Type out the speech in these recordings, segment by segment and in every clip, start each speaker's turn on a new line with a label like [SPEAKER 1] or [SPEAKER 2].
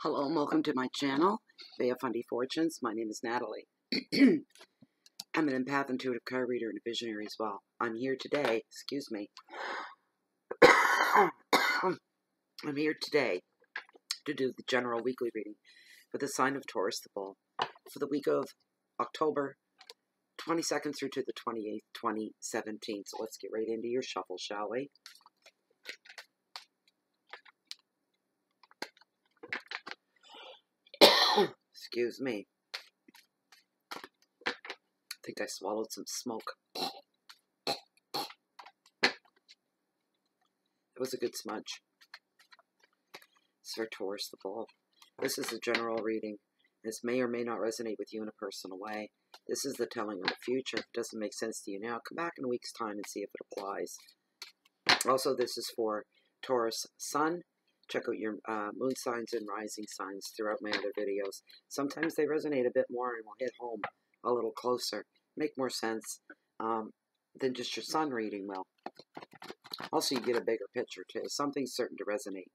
[SPEAKER 1] Hello and welcome to my channel, Bay of Fundy Fortunes. My name is Natalie. I'm an empath, intuitive card reader, and a visionary as well. I'm here today, excuse me. I'm here today to do the general weekly reading for the sign of Taurus, the bull, for the week of October 22nd through to the 28th, 2017. So let's get right into your shuffle, shall we? Excuse me. I think I swallowed some smoke. It was a good smudge. Sir Taurus, the bull. This is a general reading. This may or may not resonate with you in a personal way. This is the telling of the future. If it doesn't make sense to you now, come back in a week's time and see if it applies. Also, this is for Taurus Sun. Check out your moon signs and rising signs throughout my other videos. Sometimes they resonate a bit more and will hit home a little closer. Make more sense than just your sun reading will. Also, you get a bigger picture too. Something's certain to resonate.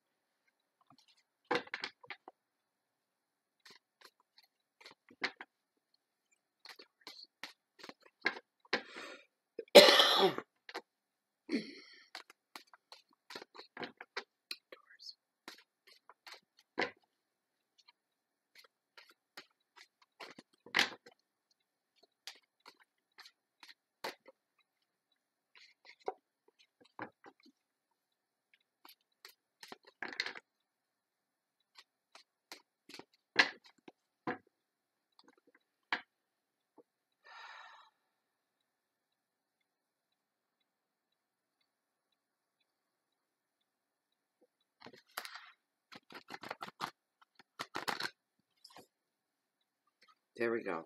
[SPEAKER 1] There we go.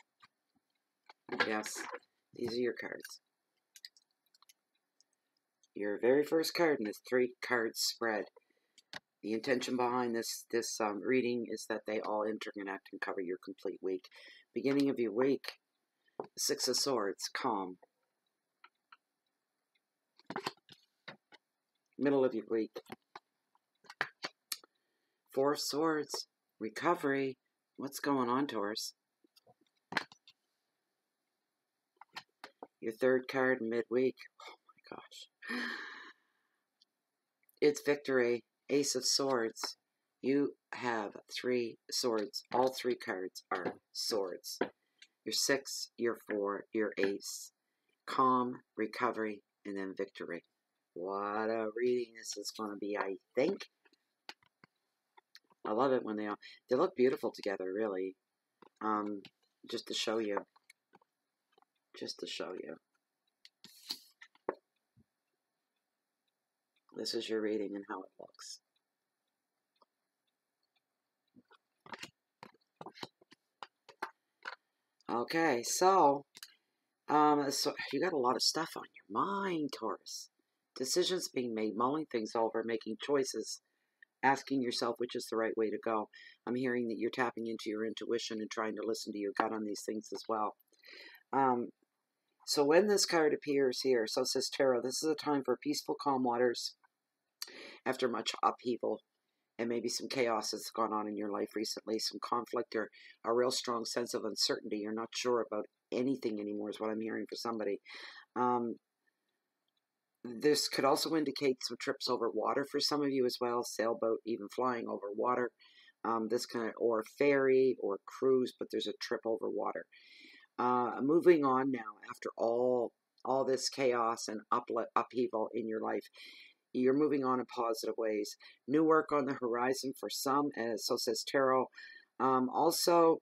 [SPEAKER 1] Yes, these are your cards. Your very first card in this 3-card spread. The intention behind this reading is that they all interconnect and cover your complete week. Beginning of your week, 6 of Swords, calm. Middle of your week, 4 of Swords, recovery. What's going on, Taurus? Your 3rd card midweek. Oh my gosh. It's victory. Ace of Swords. You have 3 swords. All 3 cards are swords. Your 6, your 4, your ace. Calm, recovery, and then victory. What a reading this is going to be, I think. I love it when they look beautiful together, really. Just to show you. Just to show you. This is your reading and how it looks. Okay, so you got a lot of stuff on your mind, Taurus. Decisions being made, mulling things over, making choices, asking yourself which is the right way to go. I'm hearing that you're tapping into your intuition and trying to listen to your gut on these things as well. So when this card appears here, so says Tarot, this is a time for peaceful, calm waters after much upheaval and maybe some chaos that's gone on in your life recently, some conflict or a real strong sense of uncertainty. You're not sure about anything anymore is what I'm hearing for somebody. This could also indicate some trips over water for some of you as well, sailboat, even flying over water. This kind of, or ferry or cruise, but there's a trip over water. Moving on now after all this chaos and upheaval in your life. You're moving on in positive ways. New work on the horizon for some, as so says Tarot. Also,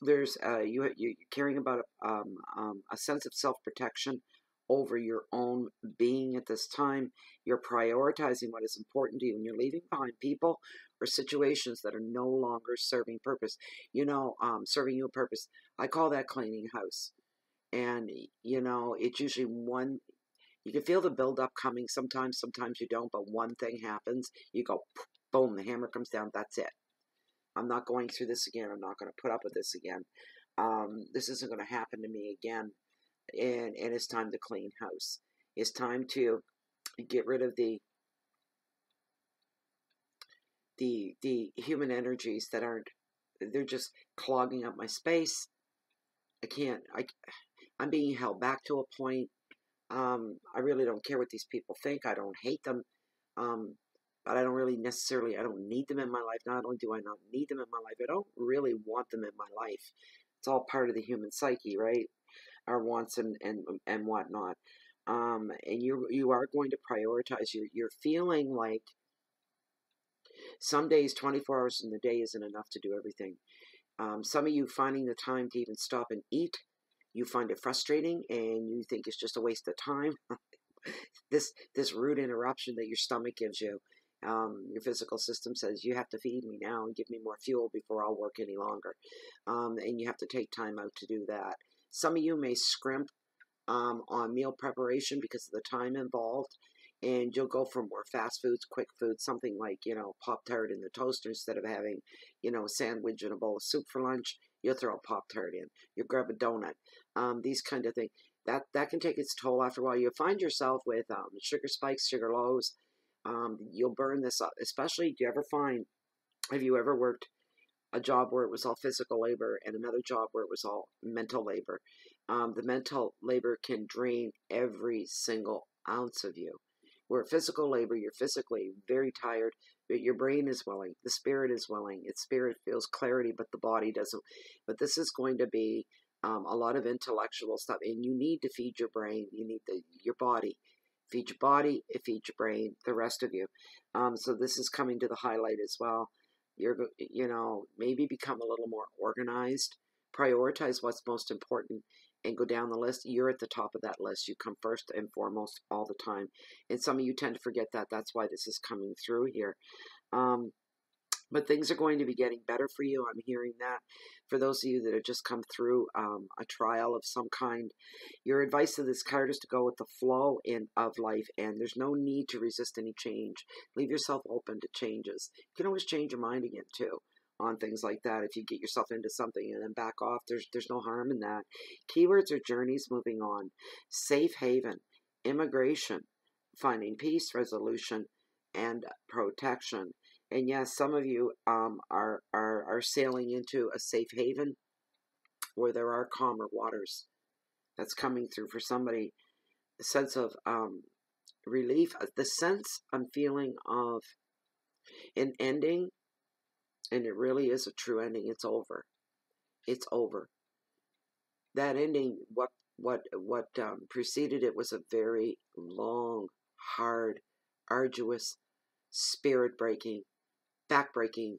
[SPEAKER 1] there's you're caring about a sense of self-protection over your own being at this time. You're prioritizing what is important to you, and you're leaving behind people or situations that are no longer serving purpose. Serving you a purpose. I call that cleaning house. And, it's usually one. You can feel the build-up coming sometimes you don't, but one thing happens, you go, boom, the hammer comes down, that's it. I'm not going through this again, I'm not going to put up with this again. This isn't going to happen to me again, and it's time to clean house. It's time to get rid of the the human energies that aren't, they're just clogging up my space. I'm being held back to a point. I really don't care what these people think. I don't hate them. Um, but I don't really necessarily, I don't need them in my life. Not only do I not need them in my life, I don't really want them in my life. It's all part of the human psyche, right? Our wants and whatnot. And you are going to prioritize. You're feeling like some days 24 hours in the day isn't enough to do everything. Some of you finding the time to even stop and eat, you find it frustrating and you think it's just a waste of time. This rude interruption that your stomach gives you, your physical system says you have to feed me now and give me more fuel before I'll work any longer, and you have to take time out to do that. Some of you may scrimp on meal preparation because of the time involved, and you'll go for more fast foods, quick foods, something like, Pop-Tart in the toaster instead of having, a sandwich and a bowl of soup for lunch. You'll throw a Pop-Tart in. You'll grab a donut. These kind of things. That can take its toll after a while. You'll find yourself with sugar spikes, sugar lows. You'll burn this up. Especially, have you ever worked a job where it was all physical labor and another job where it was all mental labor? The mental labor can drain every single ounce of you. Where physical labor, you're physically very tired, but your brain is willing. The spirit is willing. Its spirit feels clarity, but the body doesn't. But this is going to be a lot of intellectual stuff, and you need to feed your brain. You need your body. Feed your body, feed your brain, the rest of you. So this is coming to the highlight as well. You're, maybe become a little more organized. Prioritize what's most important and go down the list. You're at the top of that list. You come first and foremost all the time. And some of you tend to forget that. That's why this is coming through here. But things are going to be getting better for you. I'm hearing that. For those of you that have just come through a trial of some kind, your advice to this card is to go with the flow of life, and there's no need to resist any change. Leave yourself open to changes. You can always change your mind again, too, on things like that. If you get yourself into something and then back off, there's no harm in that. Keywords are journeys, moving on, safe haven, immigration, finding peace, resolution, and protection. And yes, some of you are sailing into a safe haven where there are calmer waters. That's coming through for somebody. A sense of relief, the sense I'm feeling of an ending, and it really is a true ending. It's over. It's over. That ending, what preceded it was a very long, hard, arduous, spirit-breaking, back-breaking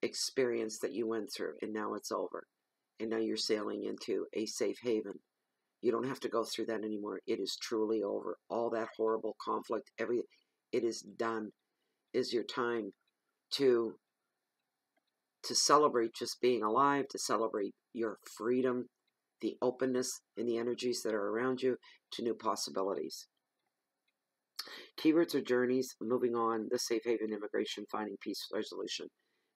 [SPEAKER 1] experience that you went through, and now it's over. And now you're sailing into a safe haven. You don't have to go through that anymore. It is truly over. All that horrible conflict, it is done. Is your time to celebrate just being alive, to celebrate your freedom, the openness, and the energies that are around you to new possibilities. Keywords are journeys, moving on, the safe haven, immigration, finding peace, resolution,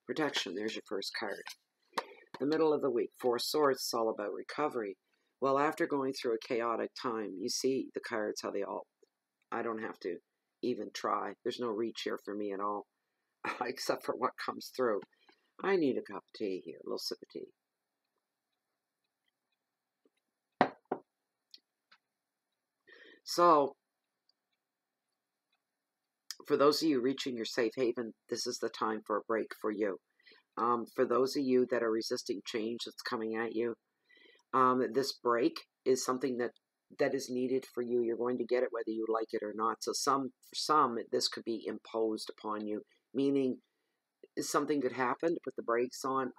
[SPEAKER 1] protection. There's your first card. The middle of the week, Four Swords, it's all about recovery. Well, after going through a chaotic time, you see the cards, how they all, I don't have to even try. There's no reach here for me at all, except for what comes through. I need a cup of tea here, a little sip of tea. So, for those of you reaching your safe haven, this is the time for a break for you. For those of you that are resisting change that's coming at you, this break is something that is needed for you. You're going to get it whether you like it or not. So for some, this could be imposed upon you, meaning something could happen to put the brakes on,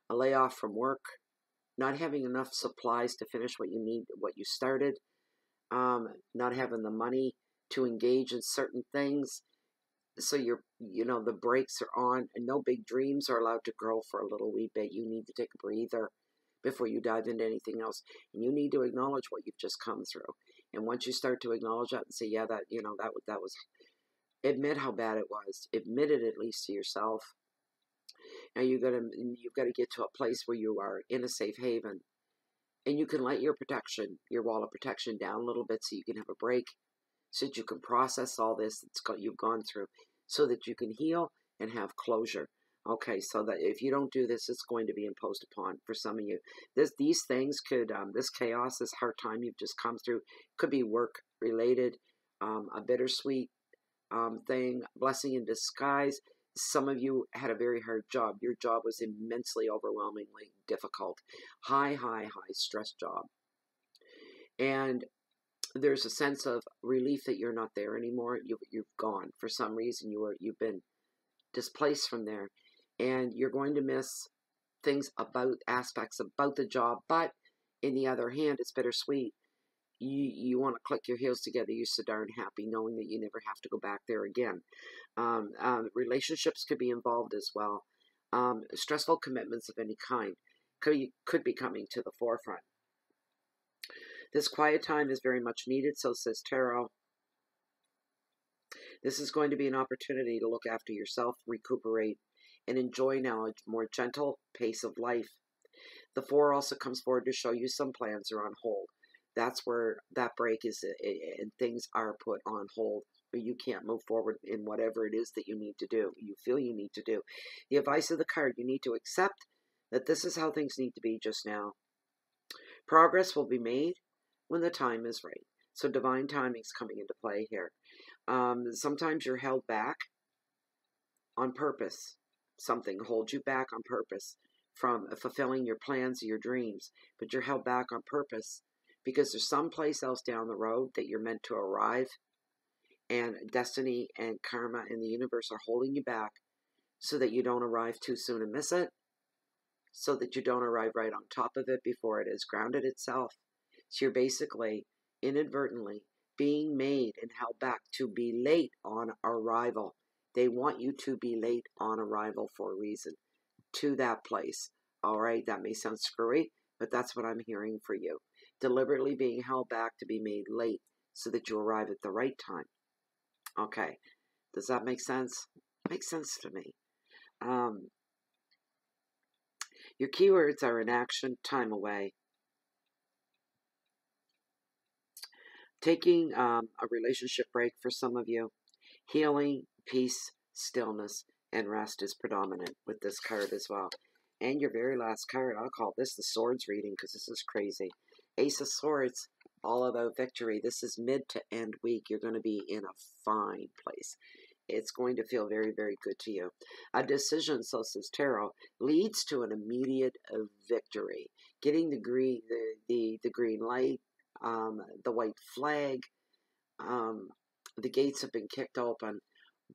[SPEAKER 1] a layoff from work, not having enough supplies to finish what you need, what you started, not having the money to engage in certain things. So the brakes are on, and no big dreams are allowed to grow for a little wee bit. You need to take a breather before you dive into anything else. And you need to acknowledge what you've just come through. And once you start to acknowledge that and say, yeah, that was, admit how bad it was. Admit it at least to yourself. Now you've got to get to a place where you are in a safe haven. And you can let your wall of protection down a little bit so you can have a break, so that you can process all this you've gone through, so that you can heal and have closure. Okay, so that if you don't do this, it's going to be imposed upon for some of you. These things could, this chaos, this hard time you've just come through, could be work related, a bittersweet thing, blessing in disguise. Some of you had a very hard job. Your job was immensely, overwhelmingly difficult. High stress job. And there's a sense of relief that you're not there anymore. You've gone. For some reason, you've been displaced from there. And you're going to miss things about, aspects about the job. But in the other hand, it's bittersweet. You want to click your heels together. You're so darn happy knowing that you never have to go back there again. Relationships could be involved as well. Stressful commitments of any kind could be coming to the forefront. This quiet time is very much needed, so says Tarot. This is going to be an opportunity to look after yourself, recuperate, and enjoy now a more gentle pace of life. The 4 also comes forward to show you some plans are on hold. That's where that break is, and things are put on hold. You can't move forward in whatever it is that you need to do, you feel you need to do. The advice of the card, you need to accept that this is how things need to be just now. Progress will be made when the time is right. So divine timing is coming into play here. Sometimes you're held back on purpose. Something holds you back on purpose from fulfilling your plans, your dreams, but you're held back on purpose because there's someplace else down the road that you're meant to arrive, and destiny and karma and the universe are holding you back so that you don't arrive too soon and miss it, so that you don't arrive right on top of it before it has grounded itself. So you're basically inadvertently being made and held back to be late on arrival. They want you to be late on arrival for a reason to that place. All right, that may sound screwy, but that's what I'm hearing for you. Deliberately being held back to be made late so that you arrive at the right time. Okay, does that make sense? Makes sense to me. Your keywords are inaction, time away. Taking a relationship break for some of you. Healing, peace, stillness, and rest is predominant with this card as well. And your very last card, I'll call this the Swords reading because this is crazy. Ace of Swords, all about victory. This is mid to end week. You're going to be in a fine place. It's going to feel very, very good to you. A decision, so says Tarot, leads to an immediate victory. Getting the green light, the white flag, the gates have been kicked open.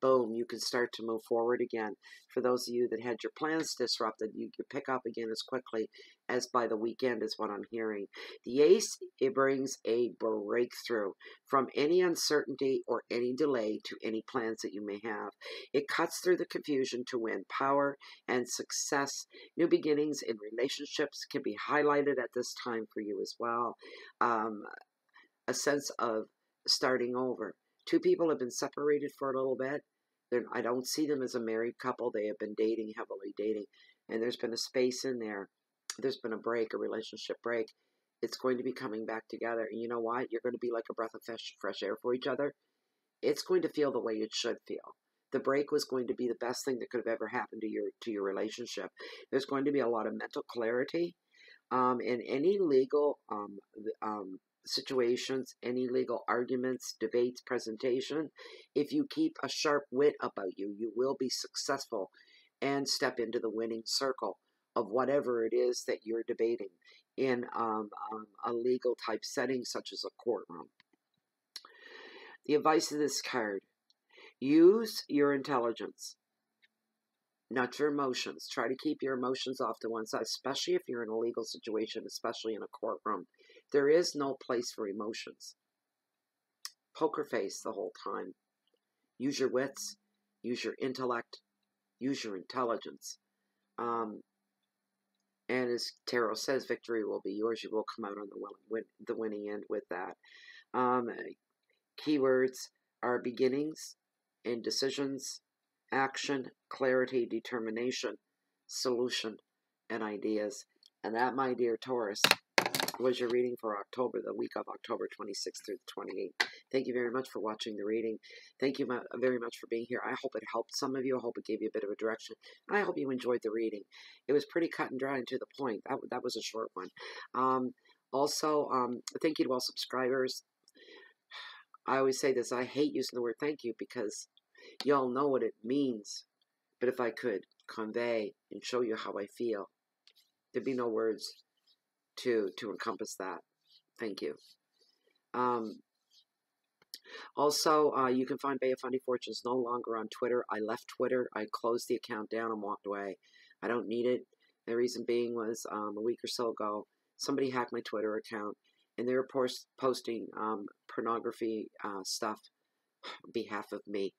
[SPEAKER 1] Boom, you can start to move forward again. For those of you that had your plans disrupted, you can pick up again as quickly as by the weekend is what I'm hearing. The Ace, it brings a breakthrough from any uncertainty or any delay to any plans that you may have. It cuts through the confusion to win power and success. New beginnings in relationships can be highlighted at this time for you as well. A sense of starting over. 2 people have been separated for a little bit. I don't see them as a married couple. They have been dating, heavily dating, and there's been a space in there. There's been a break, a relationship break. It's going to be coming back together. And you know what? You're going to be like a breath of fresh air for each other. It's going to feel the way it should feel. The break was going to be the best thing that could have ever happened to your relationship. There's going to be a lot of mental clarity. In any legal situations, any legal arguments, debates, presentation, if you keep a sharp wit about you, you will be successful and step into the winning circle of whatever it is that you're debating in a legal type setting such as a courtroom. The advice of this card, use your intelligence, not your emotions. Try to keep your emotions off to one side, especially if you're in a legal situation, especially in a courtroom. There is no place for emotions. Poker face the whole time. Use your wits, use your intellect, use your intelligence. And as Tarot says, victory will be yours. You will come out on the winning end with that. Keywords are beginnings, indecisions, action, clarity, determination, solution, and ideas. And that, my dear Taurus, was your reading for October, the week of October 26th through the 28th. Thank you very much for watching the reading. Thank you very much for being here. I hope it helped some of you. I hope it gave you a bit of a direction. And I hope you enjoyed the reading. It was pretty cut and dry and to the point. That was a short one. Also, thank you to all subscribers. I always say this. I hate using the word thank you because y'all know what it means. But if I could convey and show you how I feel, there'd be no words to encompass that. Thank you. Also, you can find Bay of Fundy Fortunes no longer on Twitter. I left Twitter. I closed the account down and walked away. I don't need it. The reason being was a week or so ago, somebody hacked my Twitter account, and they were posting pornography stuff on behalf of me.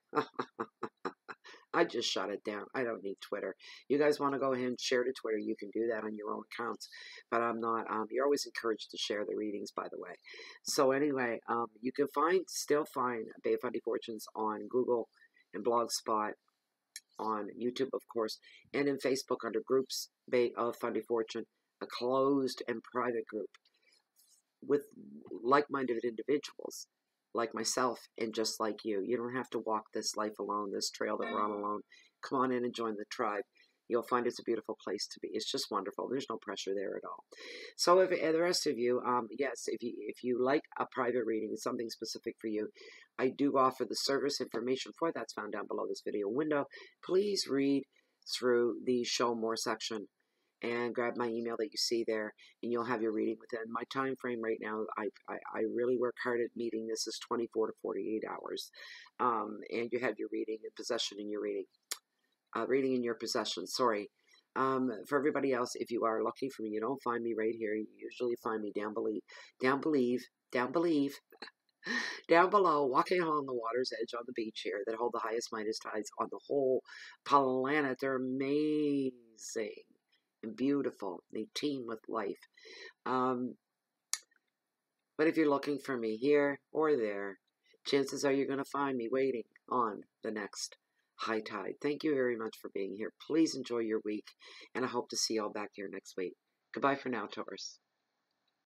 [SPEAKER 1] I just shut it down. I don't need Twitter. You guys want to go ahead and share to Twitter, you can do that on your own accounts. But I'm not. You're always encouraged to share the readings, by the way. So anyway, you can still find Bay of Fundy Fortunes on Google and Blogspot, on YouTube, of course, and in Facebook under Groups Bay of Fundy Fortune, a closed and private group with like-minded individuals like myself and just like you. You don't have to walk this life alone, this trail that we're on alone. Come on in and join the tribe. You'll find it's a beautiful place to be. It's just wonderful. There's no pressure there at all. So if the rest of you, yes, if you like a private reading, something specific for you, I do offer the service. Information for that's found down below this video window. Please read through the show more section and grab my email that you see there, and you'll have your reading within my time frame right now. I really work hard at meeting. This is 24 to 48 hours, and you have your reading in possession in your reading. Reading in your possession, sorry. For everybody else, if you are lucky for me, you don't find me right here. You usually find me down below, walking along the water's edge on the beach here that hold the highest Midas tides on the whole planet. They're amazing and beautiful. They teem with life. But if you're looking for me here or there, chances are you're going to find me waiting on the next high tide. Thank you very much for being here. Please enjoy your week, and I hope to see you all back here next week. Goodbye for now, Taurus.